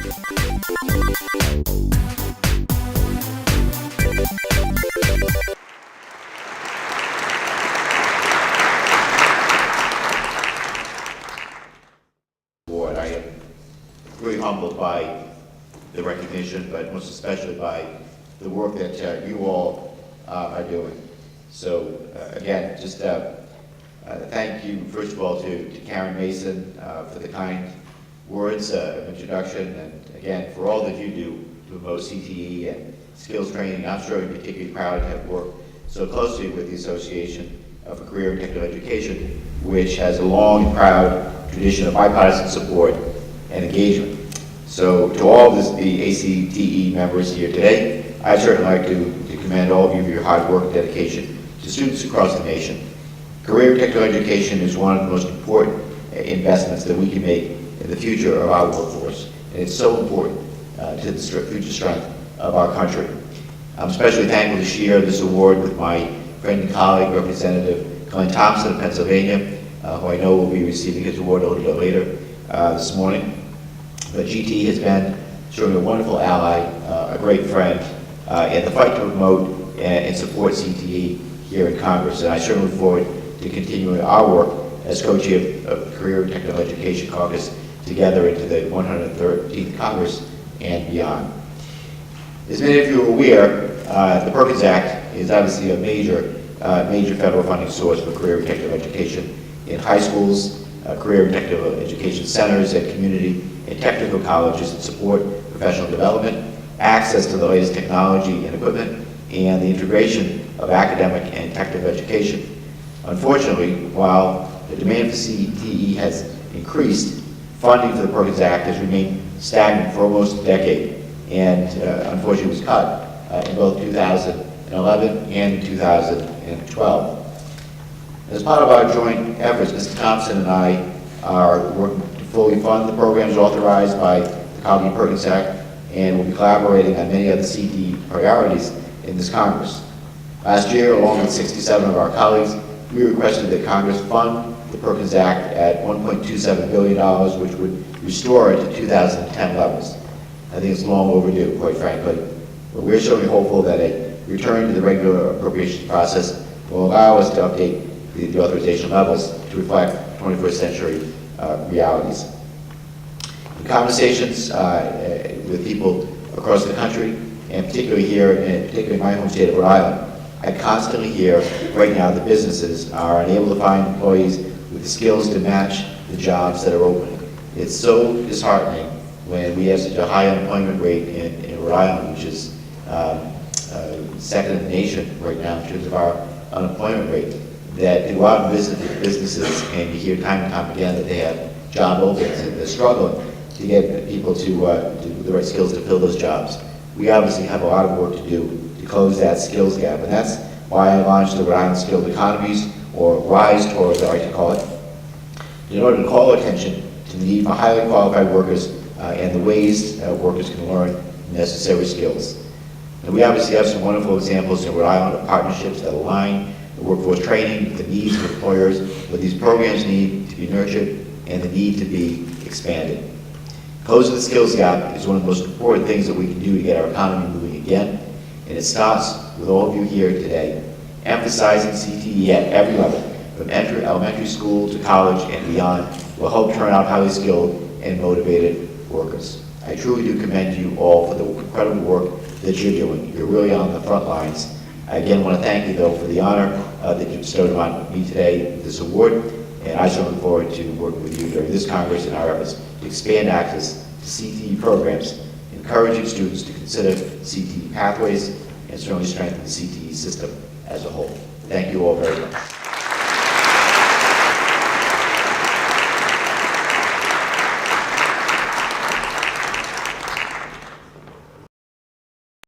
I am really humbled by the recognition, but most especially by the work that you all are doing. So again, just thank you, first of all, to Karen Mason for the kind words of introduction, and again, for all that you do to promote CTE and skills training. I'm sure you're particularly proud to have worked so closely with the Association for Career and Technical Education, which has a long and proud tradition of bipartisan support and engagement. So to all of the ACTE members here today, I'd certainly like to commend all of you for your hard work and dedication to students across the nation. Career and technical education is one of the most important investments that we can make in the future of our workforce. And it's so important to the future strength of our country. I'm especially thankful to share this award with my friend and colleague, Representative Glenn Thompson of Pennsylvania, who I know will be receiving his award a little bit later this morning. But GT has been certainly a wonderful ally, a great friend in the fight to promote and support CTE here in Congress. And I certainly look forward to continuing our work as co-chair of the Career and Technical Education Caucus together into the 113th Congress and beyond. As many of you are aware, the Perkins Act is obviously a major federal funding source for career and technical education in high schools, career and technical education centers, and community and technical colleges that support professional development, access to the latest technology and equipment, and the integration of academic and technical education. Unfortunately, while the demand for CTE has increased, funding for the Perkins Act has remained stagnant for almost a decade, and unfortunately was cut in both 2011 and 2012. As part of our joint efforts, Mr. Thompson and I are working to fully fund the programs authorized by the College Perkins Act, and will be collaborating on many other CTE priorities in this Congress. Last year, along with 67 of our colleagues, we requested that Congress fund the Perkins Act at $1.27 billion, which would restore it to 2010 levels. I think it's long overdue, quite frankly, but we're certainly hopeful that a return to the regular appropriations process will allow us to update the authorization levels to reflect 21st century realities. In conversations with people across the country, and particularly here, and particularly in my home state of Rhode Island, I constantly hear right now that businesses are unable to find employees with the skills to match the jobs that are opening. It's so disheartening when we have such a high unemployment rate in Rhode Island, which is second in the nation right now in terms of our unemployment rate, that they go out and visit businesses and you hear time and time again that they have job openings and they're struggling to get people to the right skills to fill those jobs. We obviously have a lot of work to do to close that skills gap, and that's why I launched the Rhode Island Skilled Economies, or RISE tour as I like to call it, in order to call attention to the need for highly qualified workers and the ways workers can learn necessary skills. And we obviously have some wonderful examples in Rhode Island of partnerships that align the workforce training with the needs of employers, but these programs need to be nurtured and the need to be expanded. Closing the skills gap is one of the most important things that we can do to get our economy moving again, and it starts with all of you here today, emphasizing CTE at every level, from elementary school to college and beyond, will help turn out highly skilled and motivated workers. I truly do commend you all for the incredible work that you're doing. You're really on the front lines. I again want to thank you, though, for the honor that you bestowed on me today with this award, and I so look forward to working with you during this Congress in our efforts to expand access to CTE programs, encouraging students to consider CTE pathways, and certainly strengthen the CTE system as a whole. Thank you all very much.